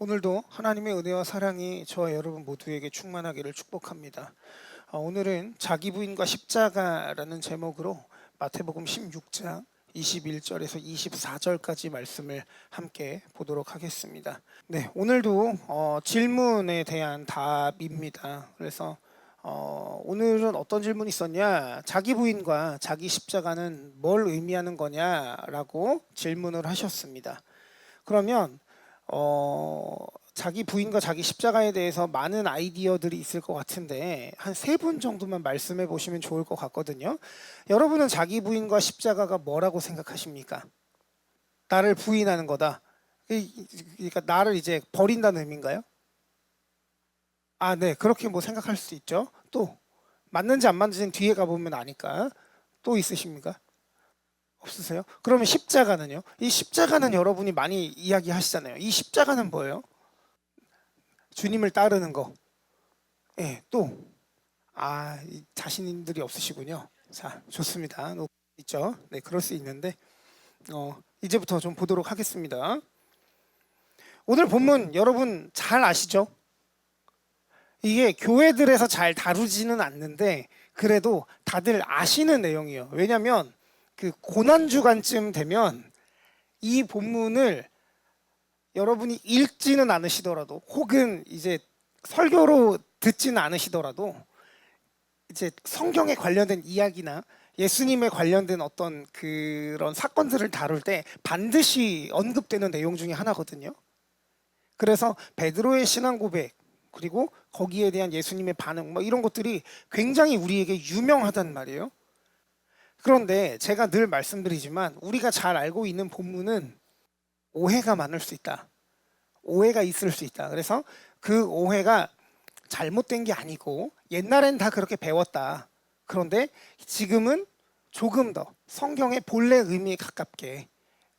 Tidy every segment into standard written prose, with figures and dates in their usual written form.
오늘도 하나님의 은혜와 사랑이 저와 여러분 모두에게 충만하기를 축복합니다. 오늘은 자기 부인과 십자가라는 제목으로 마태복음 16장 21절에서 24절까지 말씀을 함께 보도록 하겠습니다. 네, 오늘도 질문에 대한 답입니다. 그래서 오늘은 어떤 질문이 있었냐? 자기 부인과 자기 십자가는 뭘 의미하는 거냐라고 질문을 하셨습니다. 그러면 자기 부인과 자기 십자가에 대해서 많은 아이디어들이 있을 것 같은데 한 3분 정도만 말씀해 보시면 좋을 것 같거든요. 여러분은 자기 부인과 십자가가 뭐라고 생각하십니까? 나를 부인하는 거다. 그러니까 나를 이제 버린다는 의미인가요? 아, 네. 그렇게 뭐 생각할 수 있죠. 또 맞는지 안 맞는지는 뒤에 가보면 아니까. 또 있으십니까? 없으세요? 그러면 십자가는요? 이 십자가는 여러분이 많이 이야기하시잖아요. 이 십자가는 뭐예요? 주님을 따르는 거. 예, 또. 자신들이 없으시군요. 자, 좋습니다. 있죠? 네, 그럴 수 있는데, 이제부터 좀 보도록 하겠습니다. 오늘 본문 여러분 잘 아시죠? 이게 교회들에서 잘 다루지는 않는데, 그래도 다들 아시는 내용이에요. 왜냐면, 그 고난주간쯤 되면 이 본문을 여러분이 읽지는 않으시더라도 혹은 이제 설교로 듣지는 않으시더라도 이제 성경에 관련된 이야기나 예수님에 관련된 어떤 그런 사건들을 다룰 때 반드시 언급되는 내용 중에 하나거든요. 그래서 베드로의 신앙 고백 그리고 거기에 대한 예수님의 반응 뭐 이런 것들이 굉장히 우리에게 유명하단 말이에요. 그런데 제가 늘 말씀드리지만 우리가 잘 알고 있는 본문은 오해가 많을 수 있다. 오해가 있을 수 있다. 그래서 그 오해가 잘못된 게 아니고 옛날엔 다 그렇게 배웠다. 그런데 지금은 조금 더 성경의 본래 의미에 가깝게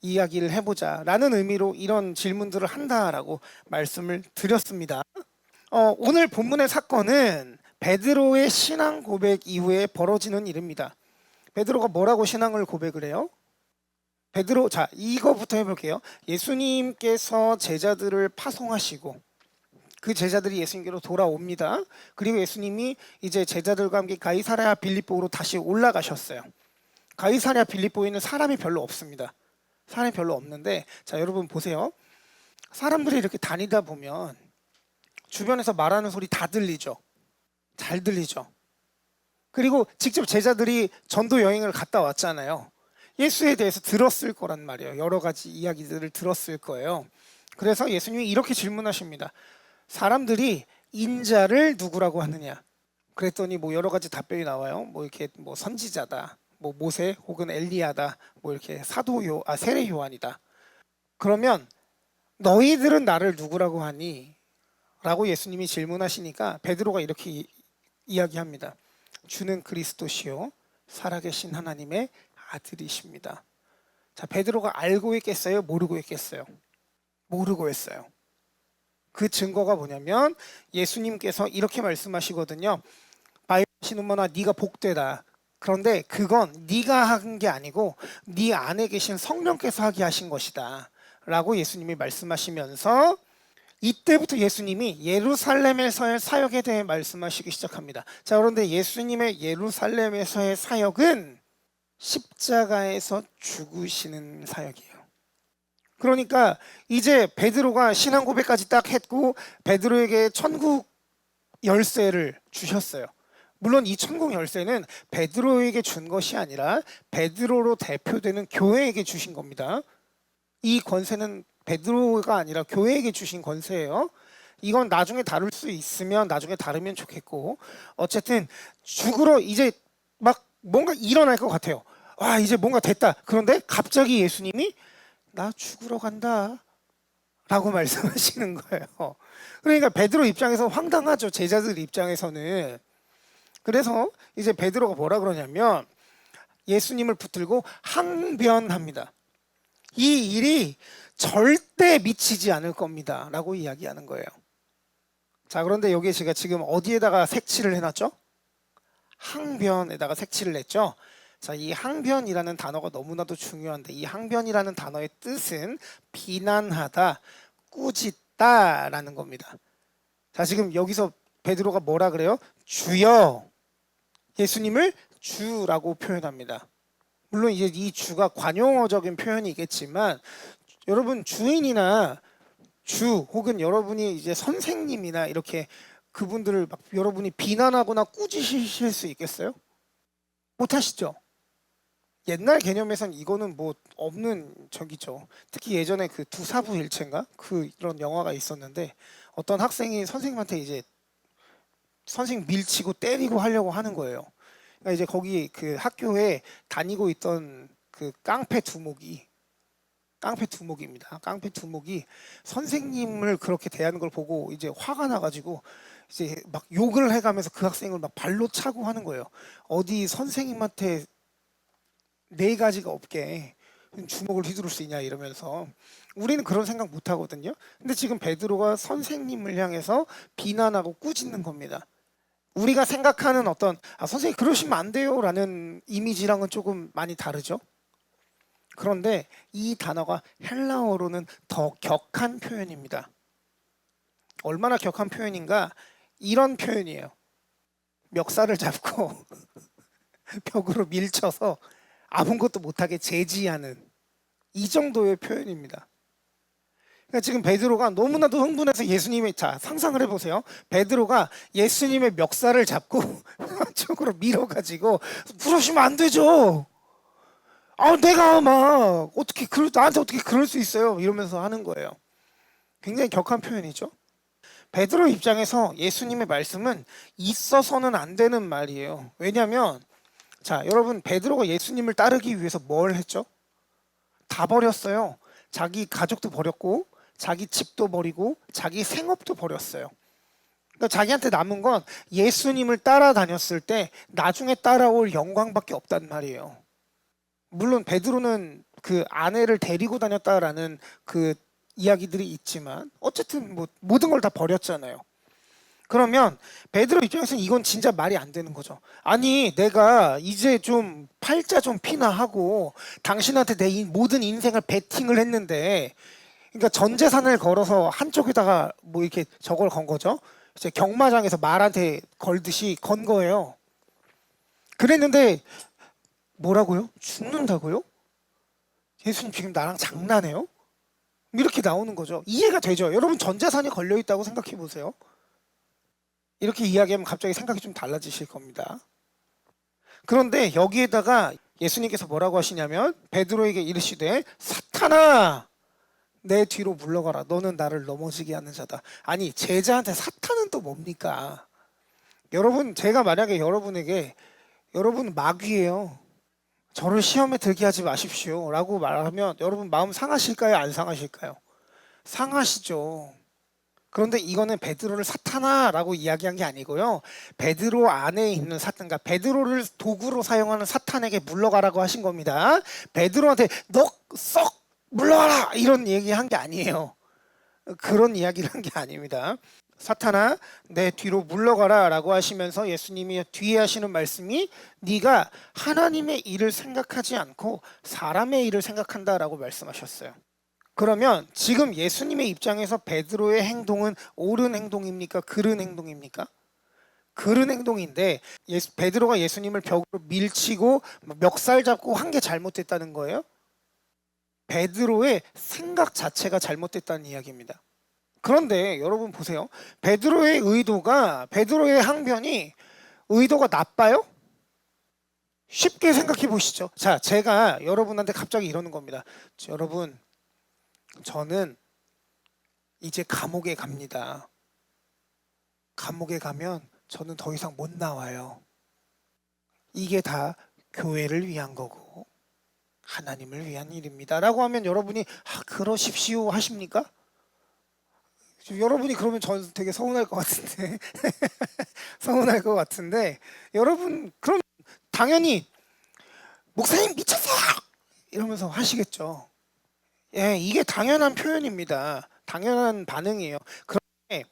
이야기를 해보자라는 의미로 이런 질문들을 한다라고 말씀을 드렸습니다. 오늘 본문의 사건은 베드로의 신앙 고백 이후에 벌어지는 일입니다. 베드로가 뭐라고 신앙을 고백을 해요? 베드로, 자, 이거부터 해볼게요. 예수님께서 제자들을 파송하시고 그 제자들이 예수님께로 돌아옵니다. 그리고 예수님이 이제 제자들과 함께 가이사랴 빌립보로 다시 올라가셨어요. 가이사랴 빌립보에는 사람이 별로 없습니다. 사람이 별로 없는데, 자, 여러분 보세요. 사람들이 이렇게 다니다 보면 주변에서 말하는 소리 다 들리죠. 잘 들리죠. 그리고 직접 제자들이 전도 여행을 갔다 왔잖아요. 예수에 대해서 들었을 거란 말이에요. 여러 가지 이야기들을 들었을 거예요. 그래서 예수님이 이렇게 질문하십니다. 사람들이 인자를 누구라고 하느냐? 그랬더니 뭐 여러 가지 답변이 나와요. 뭐 이렇게 뭐 선지자다, 뭐 모세 혹은 엘리야다, 뭐 이렇게 세례 요한이다. 그러면 너희들은 나를 누구라고 하니? 라고 예수님이 질문하시니까 베드로가 이렇게 이야기합니다. 주는 그리스도시요 살아계신 하나님의 아들이십니다. 자, 베드로가 알고 있겠어요? 모르고 있겠어요? 모르고 했어요. 그 증거가 뭐냐면 예수님께서 이렇게 말씀하시거든요. 바이시누머나 네가 복되다. 그런데 그건 네가 한 게 아니고 네 안에 계신 성령께서 하게 하신 것이다. 라고 예수님이 말씀하시면서 이때부터 예수님이 예루살렘에서의 사역에 대해 말씀하시기 시작합니다. 자, 그런데 예수님의 예루살렘에서의 사역은 십자가에서 죽으시는 사역이에요. 그러니까 이제 베드로가 신앙 고백까지 딱 했고 베드로에게 천국 열쇠를 주셨어요. 물론 이 천국 열쇠는 베드로에게 준 것이 아니라 베드로로 대표되는 교회에게 주신 겁니다. 이 권세는 베드로가 아니라 교회에게 주신 권세예요. 이건 나중에 다룰 수 있으면 나중에 다루면 좋겠고 어쨌든 죽으러 이제 막 뭔가 일어날 것 같아요. 와, 이제 뭔가 됐다. 그런데 갑자기 예수님이 나 죽으러 간다 라고 말씀하시는 거예요. 그러니까 베드로 입장에서 황당하죠. 제자들 입장에서는. 그래서 이제 베드로가 뭐라 그러냐면 예수님을 붙들고 항변합니다. 이 일이 절대 미치지 않을 겁니다 라고 이야기하는 거예요. 자, 그런데 여기에 제가 지금 어디에다가 색칠을 해놨죠? 항변에다가 색칠을 했죠. 자, 이 항변이라는 단어가 너무나도 중요한데 이 항변이라는 단어의 뜻은 비난하다, 꾸짖다, 받았다라는 겁니다. 자, 지금 여기서 베드로가 뭐라 그래요? 주여. 예수님을 주라고 표현합니다. 물론 이제 이 주가 관용어적인 표현이겠지만 여러분 주인이나 주 혹은 여러분이 이제 선생님이나 이렇게 그분들을 막 여러분이 비난하거나 꾸짖으실 수 있겠어요? 못하시죠? 옛날 개념에선 이거는 뭐 없는 적이죠. 특히 예전에 그 두사부일체인가 그런 영화가 있었는데 어떤 학생이 선생님한테 이제 선생님 밀치고 때리고 하려고 하는 거예요. 그러니까 이제 거기 그 학교에 다니고 있던 그 깡패 두목입니다. 깡패 두목이 선생님을 그렇게 대하는 걸 보고 이제 화가 나가지고 이제 막 욕을 해가면서 그 학생을 막 발로 차고 하는 거예요. 어디 선생님한테 네 가지가 없게 주먹을 휘두를 수 있냐 이러면서 우리는 그런 생각 못 하거든요. 근데 지금 베드로가 선생님을 향해서 비난하고 꾸짖는 겁니다. 우리가 생각하는 어떤 선생님 그러시면 안 돼요라는 이미지랑은 조금 많이 다르죠. 그런데 이 단어가 헬라어로는 더 격한 표현입니다. 얼마나 격한 표현인가? 이런 표현이에요. 멱살을 잡고 벽으로 밀쳐서 아무것도 못하게 제지하는 이 정도의 표현입니다. 그러니까 지금 베드로가 너무나도 흥분해서 예수님의 자 상상을 해보세요. 베드로가 예수님의 멱살을 잡고 한쪽으로 밀어가지고 그러시면 안 되죠. 내가 막 어떻게 나한테 어떻게 그럴 수 있어요? 이러면서 하는 거예요. 굉장히 격한 표현이죠. 베드로 입장에서 예수님의 말씀은 있어서는 안 되는 말이에요. 왜냐하면 자 여러분 베드로가 예수님을 따르기 위해서 뭘 했죠? 다 버렸어요. 자기 가족도 버렸고 자기 집도 버리고 자기 생업도 버렸어요. 그러니까 자기한테 남은 건 예수님을 따라다녔을 때 나중에 따라올 영광밖에 없단 말이에요. 물론 베드로는 그 아내를 데리고 다녔다라는 그 이야기들이 있지만 어쨌든 뭐 모든 걸 다 버렸잖아요. 그러면 베드로 입장에서는 이건 진짜 말이 안 되는 거죠. 아니 내가 이제 좀 팔자 좀 피나 하고 당신한테 내 모든 인생을 베팅을 했는데 그러니까 전 재산을 걸어서 한쪽에다가 뭐 이렇게 저걸 건 거죠. 이제 경마장에서 말한테 걸듯이 건 거예요. 그랬는데 뭐라고요? 죽는다고요? 예수님 지금 나랑 장난해요? 이렇게 나오는 거죠. 이해가 되죠? 여러분 전 재산이 걸려 있다고 생각해 보세요. 이렇게 이야기하면 갑자기 생각이 좀 달라지실 겁니다. 그런데 여기에다가 예수님께서 뭐라고 하시냐면 베드로에게 이르시되 사탄아 내 뒤로 물러가라. 너는 나를 넘어지게 하는 자다. 아니 제자한테 사탄은 또 뭡니까? 여러분 제가 만약에 여러분에게 여러분 마귀예요. 저를 시험에 들게 하지 마십시오 라고 말하면 여러분 마음 상하실까요? 안 상하실까요? 상하시죠. 그런데 이거는 베드로를 사탄아 라고 이야기한 게 아니고요. 베드로 안에 있는 사탄, 그러니까 베드로를 도구로 사용하는 사탄에게 물러가라고 하신 겁니다. 베드로한테 너 썩 물러가라 이런 얘기한 게 아니에요. 그런 이야기를 한 게 아닙니다. 사탄아 내 뒤로 물러가라 라고 하시면서 예수님이 뒤에 하시는 말씀이 네가 하나님의 일을 생각하지 않고 사람의 일을 생각한다 라고 말씀하셨어요. 그러면 지금 예수님의 입장에서 베드로의 행동은 옳은 행동입니까? 그른 행동입니까? 그른 행동인데 베드로가 예수님을 벽으로 밀치고 멱살 잡고 한 게 잘못됐다는 거예요? 베드로의 생각 자체가 잘못됐다는 이야기입니다. 그런데 여러분 보세요. 베드로의 항변이 의도가 나빠요? 쉽게 생각해 보시죠. 자, 제가 여러분한테 갑자기 이러는 겁니다. 여러분, 저는 이제 감옥에 갑니다. 감옥에 가면 저는 더 이상 못 나와요. 이게 다 교회를 위한 거고 하나님을 위한 일입니다. 라고 하면 여러분이 그러십시오 하십니까? 여러분이 그러면 전 되게 서운할 것 같은데 서운할 것 같은데 여러분 그럼 당연히 목사님 미쳤어요 이러면서 하시겠죠. 예, 이게 당연한 표현입니다. 당연한 반응이에요. 그런데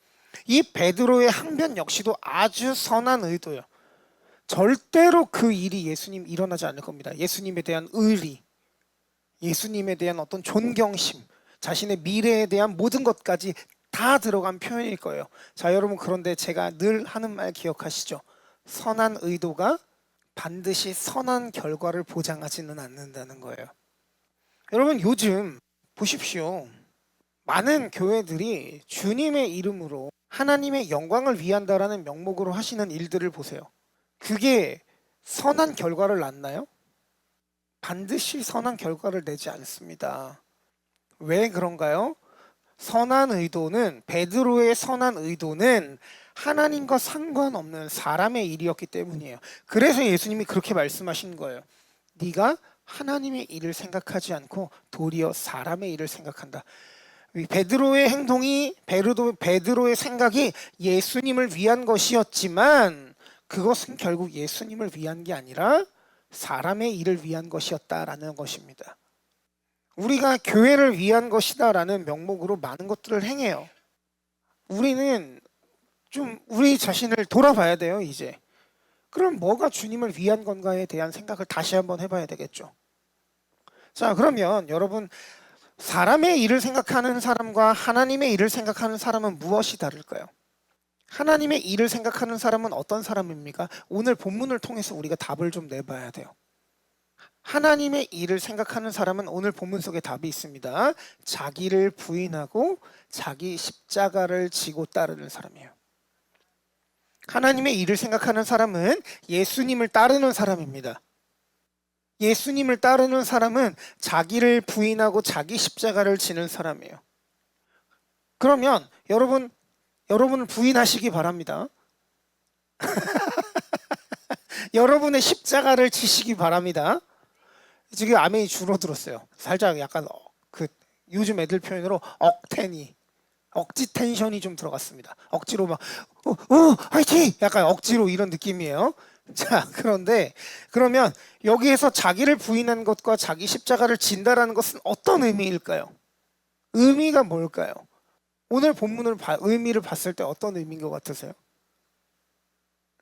이 베드로의 항변 역시도 아주 선한 의도예요. 절대로 그 일이 예수님 일어나지 않을 겁니다. 예수님에 대한 의리, 예수님에 대한 어떤 존경심, 자신의 미래에 대한 모든 것까지 다 들어간 표현일 거예요. 자, 여러분, 그런데 제가 늘 하는 말 기억하시죠? 선한 의도가 반드시 선한 결과를 보장하지는 않는다는 거예요. 여러분, 요즘 보십시오. 많은 교회들이 주님의 이름으로 하나님의 영광을 위한다라는 명목으로 하시는 일들을 보세요. 그게 선한 결과를 낳나요? 반드시 선한 결과를 내지 않습니다. 왜 그런가요? 베드로의 선한 의도는 하나님과 상관없는 사람의 일이었기 때문이에요. 그래서 예수님이 그렇게 말씀하신 거예요. 네가 하나님의 일을 생각하지 않고 도리어 사람의 일을 생각한다. 베드로의 행동이 베드로의 생각이 예수님을 위한 것이었지만 그것은 결국 예수님을 위한 게 아니라 사람의 일을 위한 것이었다라는 것입니다. 우리가 교회를 위한 것이다라는 명목으로 많은 것들을 행해요. 우리는 좀 우리 자신을 돌아봐야 돼요, 이제. 그럼 뭐가 주님을 위한 건가에 대한 생각을 다시 한번 해봐야 되겠죠. 자, 그러면 여러분, 사람의 일을 생각하는 사람과 하나님의 일을 생각하는 사람은 무엇이 다를까요? 하나님의 일을 생각하는 사람은 어떤 사람입니까? 오늘 본문을 통해서 우리가 답을 좀 내봐야 돼요. 하나님의 일을 생각하는 사람은 오늘 본문 속에 답이 있습니다. 자기를 부인하고 자기 십자가를 지고 따르는 사람이에요. 하나님의 일을 생각하는 사람은 예수님을 따르는 사람입니다. 예수님을 따르는 사람은 자기를 부인하고 자기 십자가를 지는 사람이에요. 그러면 여러분을 부인하시기 바랍니다. 여러분의 십자가를 지시기 바랍니다. 지금 아멘이 줄어들었어요. 살짝 약간 요즘 애들 표현으로 억지 텐션이 좀 들어갔습니다. 억지로 막 화이팅! 약간 억지로 이런 느낌이에요. 자, 그러면 여기에서 자기를 부인한 것과 자기 십자가를 진다라는 것은 어떤 의미일까요? 의미가 뭘까요? 오늘 본문을 의미를 봤을 때 어떤 의미인 것 같으세요?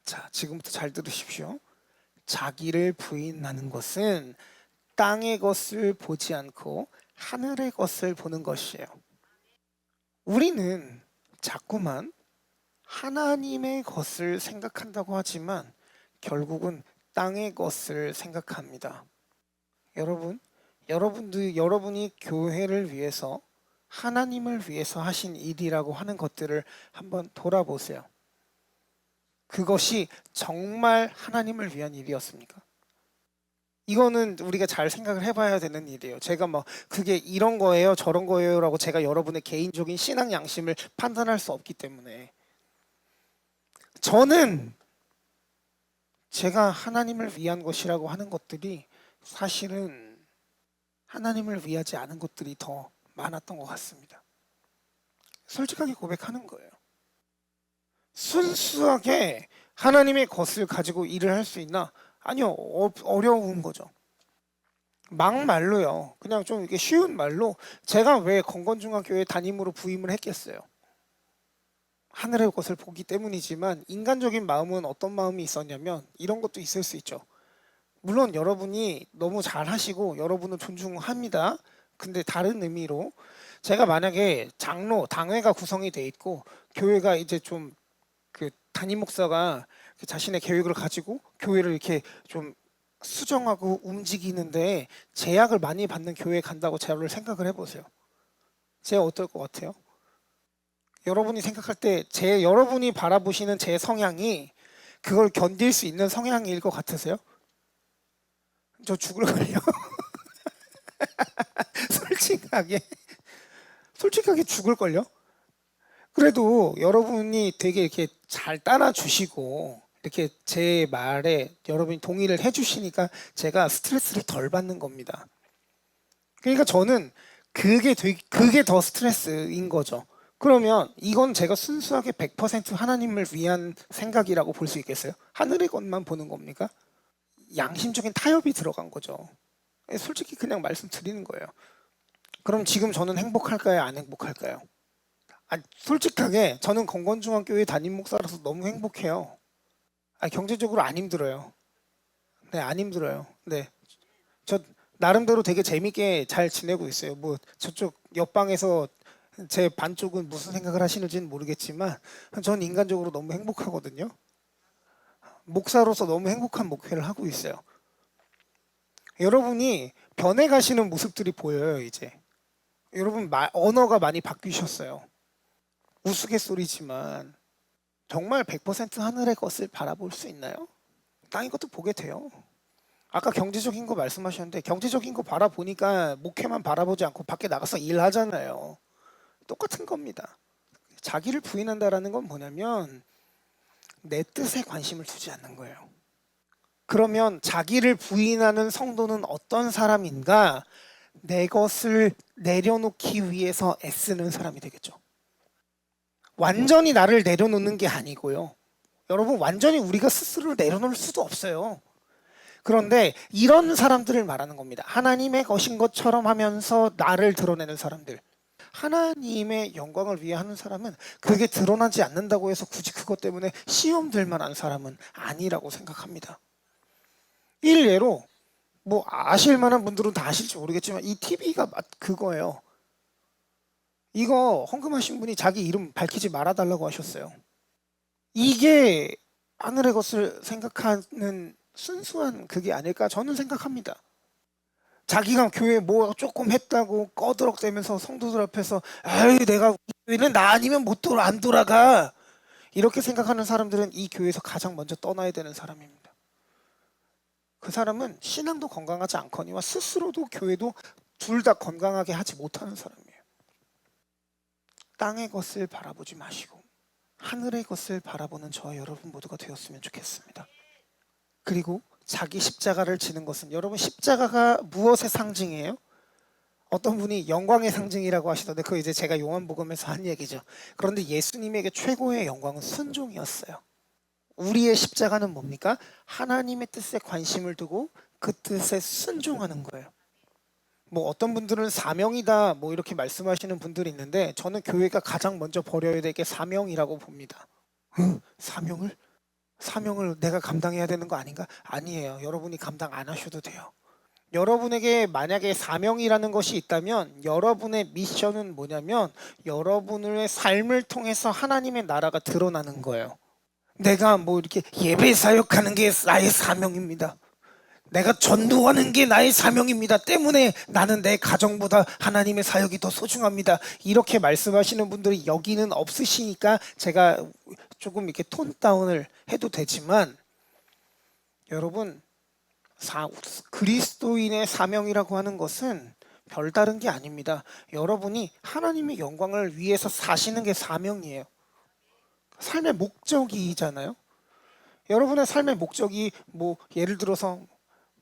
자, 지금부터 잘 들으십시오. 자기를 부인하는 것은 땅의 것을 보지 않고 하늘의 것을 보는 것이에요. 우리는 자꾸만 하나님의 것을 생각한다고 하지만 결국은 땅의 것을 생각합니다. 여러분이 교회를 위해서 하나님을 위해서 하신 일이라고 하는 것들을 한번 돌아보세요. 그것이 정말 하나님을 위한 일이었습니까? 이거는 우리가 잘 생각을 해봐야 되는 일이에요. 제가 그게 이런 거예요, 저런 거예요 라고 제가 여러분의 개인적인 신앙 양심을 판단할 수 없기 때문에 저는 제가 하나님을 위한 것이라고 하는 것들이 사실은 하나님을 위하지 않은 것들이 더 많았던 것 같습니다. 솔직하게 고백하는 거예요. 순수하게 하나님의 것을 가지고 일을 할 수 있나? 아니요, 어려운 거죠. 막말로요. 그냥 좀 이게 쉬운 말로 제가 왜 건건중학교에 담임으로 부임을 했겠어요? 하늘의 것을 보기 때문이지만 인간적인 마음은 어떤 마음이 있었냐면 이런 것도 있을 수 있죠. 물론 여러분이 너무 잘하시고 여러분은 존중합니다. 근데 다른 의미로 제가 만약에 장로, 당회가 구성이 돼 있고 교회가 이제 좀 담임 목사가 자신의 계획을 가지고 교회를 이렇게 좀 수정하고 움직이는데 제약을 많이 받는 교회에 간다고 저를 생각을 해보세요. 제가 어떨 것 같아요? 여러분이 생각할 때 여러분이 바라보시는 제 성향이 그걸 견딜 수 있는 성향일 것 같으세요? 저 죽을걸요? 솔직하게 죽을걸요? 그래도 여러분이 되게 이렇게 잘 따라주시고 이렇게 제 말에 여러분이 동의를 해주시니까 제가 스트레스를 덜 받는 겁니다. 그러니까 저는 그게 더 스트레스인 거죠. 그러면 이건 제가 순수하게 100% 하나님을 위한 생각이라고 볼 수 있겠어요? 하늘의 것만 보는 겁니까? 양심적인 타협이 들어간 거죠. 솔직히 그냥 말씀드리는 거예요. 그럼 지금 저는 행복할까요? 안 행복할까요? 솔직하게 저는 건건중학교의 담임 목사라서 너무 행복해요. 경제적으로 안 힘들어요. 네, 안 힘들어요. 네, 저 나름대로 되게 재밌게 잘 지내고 있어요. 저쪽 옆방에서 제 반쪽은 무슨 생각을 하시는지는 모르겠지만 전 인간적으로 너무 행복하거든요. 목사로서 너무 행복한 목회를 하고 있어요. 여러분이 변해가시는 모습들이 보여요. 이제 여러분 언어가 많이 바뀌셨어요. 우스갯소리지만 정말 100% 하늘의 것을 바라볼 수 있나요? 땅의 것도 보게 돼요. 아까 경제적인 거 말씀하셨는데 경제적인 거 바라보니까 목회만 바라보지 않고 밖에 나가서 일하잖아요. 똑같은 겁니다. 자기를 부인한다라는 건 뭐냐면 내 뜻에 관심을 두지 않는 거예요. 그러면 자기를 부인하는 성도는 어떤 사람인가? 내 것을 내려놓기 위해서 애쓰는 사람이 되겠죠. 완전히 나를 내려놓는 게 아니고요. 여러분 완전히 우리가 스스로 내려놓을 수도 없어요. 그런데 이런 사람들을 말하는 겁니다. 하나님의 것인 것처럼 하면서 나를 드러내는 사람들. 하나님의 영광을 위해 하는 사람은 그게 드러나지 않는다고 해서 굳이 그것 때문에 시험 들 만한 사람은 아니라고 생각합니다. 일례로 뭐 아실 만한 분들은 다 아실지 모르겠지만 이 TV가 그거예요. 이거 헌금하신 분이 자기 이름 밝히지 말아달라고 하셨어요. 이게 하늘의 것을 생각하는 순수한 그게 아닐까 저는 생각합니다. 자기가 교회 뭐 조금 했다고 꺼드럭대면서 성도들 앞에서 아유 내가 교회는 나 아니면 안 돌아가 이렇게 생각하는 사람들은 이 교회에서 가장 먼저 떠나야 되는 사람입니다. 그 사람은 신앙도 건강하지 않거니와 스스로도 교회도 둘 다 건강하게 하지 못하는 사람이에요. 땅의 것을 바라보지 마시고 하늘의 것을 바라보는 저와 여러분 모두가 되었으면 좋겠습니다. 그리고 자기 십자가를 지는 것은 여러분 십자가가 무엇의 상징이에요? 어떤 분이 영광의 상징이라고 하시던데 그거 이제 제가 요한복음에서 한 얘기죠. 그런데 예수님에게 최고의 영광은 순종이었어요. 우리의 십자가는 뭡니까? 하나님의 뜻에 관심을 두고 그 뜻에 순종하는 거예요. 뭐 어떤 분들은 사명이다 뭐 이렇게 말씀하시는 분들이 있는데 저는 교회가 가장 먼저 버려야 될 게 사명이라고 봅니다. 사명을 내가 감당해야 되는 거 아닌가? 아니에요. 여러분이 감당 안 하셔도 돼요. 여러분에게 만약에 사명이라는 것이 있다면 여러분의 미션은 뭐냐면 여러분의 삶을 통해서 하나님의 나라가 드러나는 거예요. 내가 뭐 이렇게 예배 사역하는 게 나의 사명입니다. 내가 전도하는 게 나의 사명입니다. 때문에 나는 내 가정보다 하나님의 사역이 더 소중합니다. 이렇게 말씀하시는 분들이 여기는 없으시니까 제가 조금 이렇게 톤 다운을 해도 되지만 여러분 그리스도인의 사명이라고 하는 것은 별다른 게 아닙니다. 여러분이 하나님의 영광을 위해서 사시는 게 사명이에요. 삶의 목적이잖아요. 여러분의 삶의 목적이 뭐 예를 들어서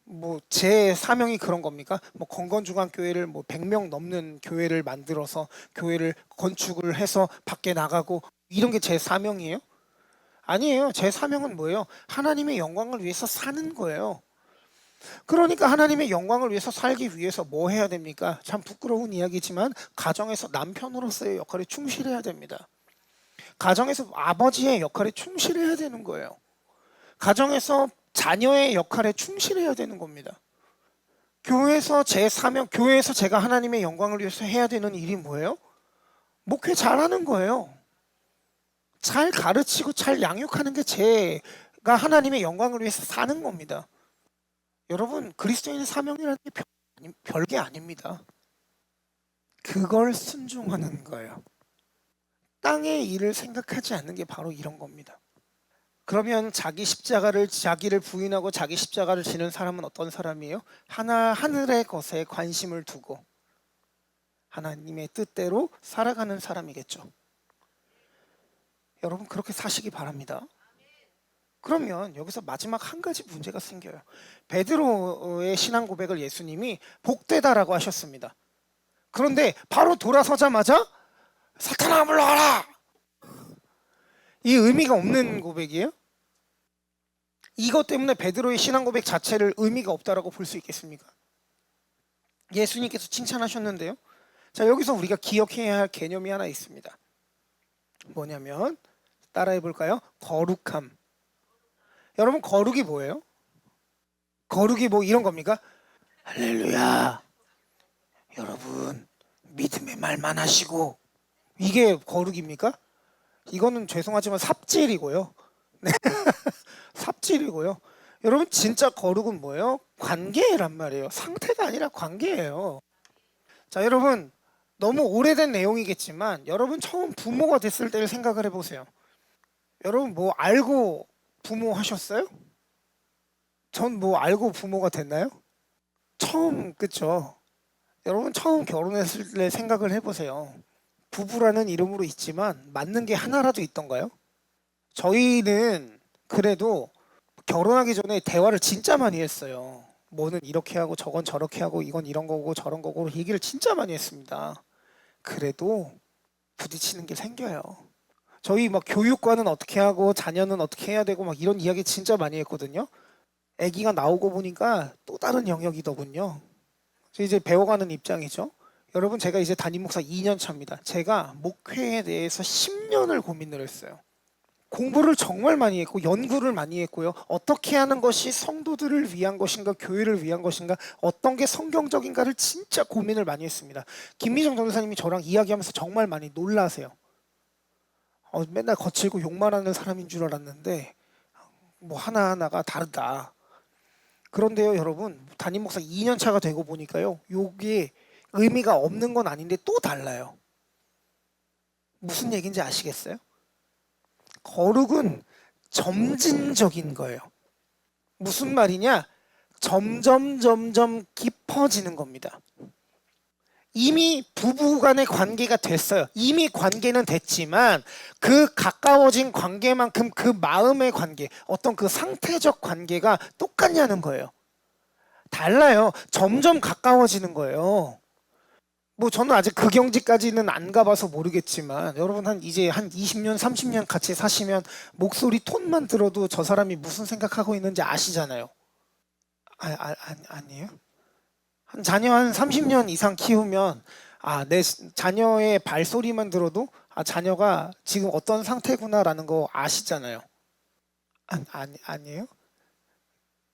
뭐 제 사명이 그런 겁니까? 뭐 건건중앙교회를 뭐 100명 넘는 교회를 만들어서 교회를 건축을 해서 밖에 나가고 이런 게 제 사명이에요? 아니에요. 제 사명은 뭐예요? 하나님의 영광을 위해서 사는 거예요. 그러니까 하나님의 영광을 위해서 살기 위해서 뭐 해야 됩니까? 참 부끄러운 이야기지만 가정에서 남편으로서의 역할에 충실해야 됩니다. 가정에서 아버지의 역할에 충실해야 되는 거예요. 가정에서 자녀의 역할에 충실해야 되는 겁니다. 교회에서 제 사명, 교회에서 제가 하나님의 영광을 위해서 해야 되는 일이 뭐예요? 목회 잘하는 거예요. 잘 가르치고 잘 양육하는 게 제가 하나님의 영광을 위해서 사는 겁니다. 여러분 그리스도인의 사명이라는 게 별게 아닙니다. 그걸 순종하는 거예요. 땅의 일을 생각하지 않는 게 바로 이런 겁니다. 그러면 자기를 부인하고 자기 십자가를 지는 사람은 어떤 사람이에요? 하늘의 것에 관심을 두고 하나님의 뜻대로 살아가는 사람이겠죠. 여러분 그렇게 사시기 바랍니다. 그러면 여기서 마지막 한 가지 문제가 생겨요. 베드로의 신앙 고백을 예수님이 복되다라고 하셨습니다. 그런데 바로 돌아서자마자 사탄아 물러가라! 이 의미가 없는 고백이에요? 이것 때문에 베드로의 신앙 고백 자체를 의미가 없다라고 볼 수 있겠습니까? 예수님께서 칭찬하셨는데요. 자, 여기서 우리가 기억해야 할 개념이 하나 있습니다. 뭐냐면 따라해 볼까요? 거룩함. 여러분 거룩이 뭐예요? 거룩이 뭐 이런 겁니까? 할렐루야. 여러분 믿음의 말만 하시고 이게 거룩입니까? 이거는 죄송하지만 삽질이고요. 네. 삽질이고요. 여러분 진짜 거룩은 뭐예요? 관계란 말이에요. 상태가 아니라 관계예요. 자, 여러분 너무 오래된 내용이겠지만 여러분 처음 부모가 됐을 때를 생각을 해보세요. 여러분 뭐 알고 부모 하셨어요? 전 뭐 알고 부모가 됐나요? 처음, 그쵸? 여러분 처음 결혼했을 때 생각을 해보세요. 부부라는 이름으로 있지만 맞는 게 하나라도 있던가요? 저희는 그래도 결혼하기 전에 대화를 진짜 많이 했어요. 뭐는 이렇게 하고 저건 저렇게 하고 이건 이런 거고 저런 거고 얘기를 진짜 많이 했습니다. 그래도 부딪히는 게 생겨요. 저희 막 교육과는 어떻게 하고 자녀는 어떻게 해야 되고 막 이런 이야기 진짜 많이 했거든요. 아기가 나오고 보니까 또 다른 영역이더군요. 저 이제 배워가는 입장이죠. 여러분 제가 이제 담임 목사 2년 차입니다. 제가 목회에 대해서 10년을 고민을 했어요. 공부를 정말 많이 했고 연구를 많이 했고요. 어떻게 하는 것이 성도들을 위한 것인가 교회를 위한 것인가 어떤 게 성경적인가를 진짜 고민을 많이 했습니다. 김미정 전도사님이 저랑 이야기하면서 정말 많이 놀라세요. 맨날 거칠고 욕만 하는 사람인 줄 알았는데 뭐 하나하나가 다르다. 그런데요 여러분 담임 목사 2년 차가 되고 보니까요 요게 의미가 없는 건 아닌데 또 달라요. 무슨 얘기인지 아시겠어요? 거룩은 점진적인 거예요. 무슨 말이냐? 점점 깊어지는 겁니다. 이미 부부간의 관계가 됐어요. 이미 관계는 됐지만 그 가까워진 관계만큼 그 마음의 관계, 어떤 그 상태적 관계가 똑같냐는 거예요. 달라요. 점점 가까워지는 거예요. 뭐 저는 아직 그 경지까지는 안 가봐서 모르겠지만 여러분 이제 한 20년, 30년 같이 사시면 목소리 톤만 들어도 저 사람이 무슨 생각하고 있는지 아시잖아요. 아니에요? 자녀 한 30년 이상 키우면 내 자녀의 발소리만 들어도 자녀가 지금 어떤 상태구나라는 거 아시잖아요. 아니에요?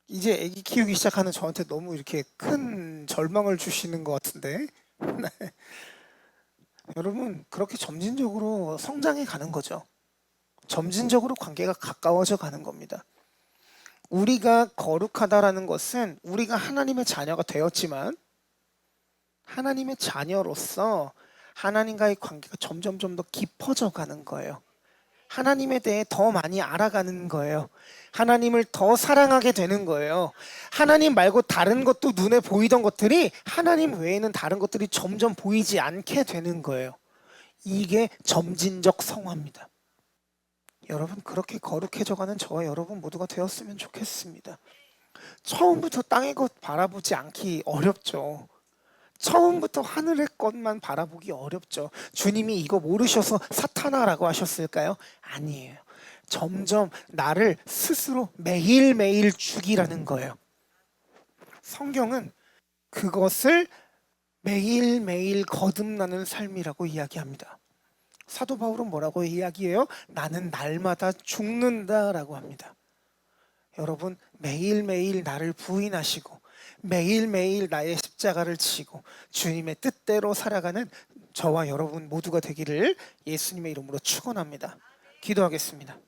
이제 아기 키우기 시작하는 저한테 너무 이렇게 큰 절망을 주시는 것 같은데. 네. 여러분 그렇게 점진적으로 성장해 가는 거죠. 점진적으로 관계가 가까워져 가는 겁니다. 우리가 거룩하다라는 것은 우리가 하나님의 자녀가 되었지만 하나님의 자녀로서 하나님과의 관계가 점점 더 깊어져 가는 거예요. 하나님에 대해 더 많이 알아가는 거예요. 하나님을 더 사랑하게 되는 거예요. 하나님 말고 다른 것도 눈에 보이던 것들이 하나님 외에는 다른 것들이 점점 보이지 않게 되는 거예요. 이게 점진적 성화입니다. 여러분 그렇게 거룩해져가는 저와 여러분 모두가 되었으면 좋겠습니다. 처음부터 땅의 것 바라보지 않기 어렵죠. 처음부터 하늘의 것만 바라보기 어렵죠. 주님이 이거 모르셔서 사탄아라고 하셨을까요? 아니에요. 점점 나를 스스로 매일매일 죽이라는 거예요. 성경은 그것을 매일매일 거듭나는 삶이라고 이야기합니다. 사도 바울은 뭐라고 이야기해요? 나는 날마다 죽는다라고 합니다. 여러분 매일매일 나를 부인하시고 매일매일 나의 십자가를 지고 주님의 뜻대로 살아가는 저와 여러분 모두가 되기를 예수님의 이름으로 축원합니다. 기도하겠습니다.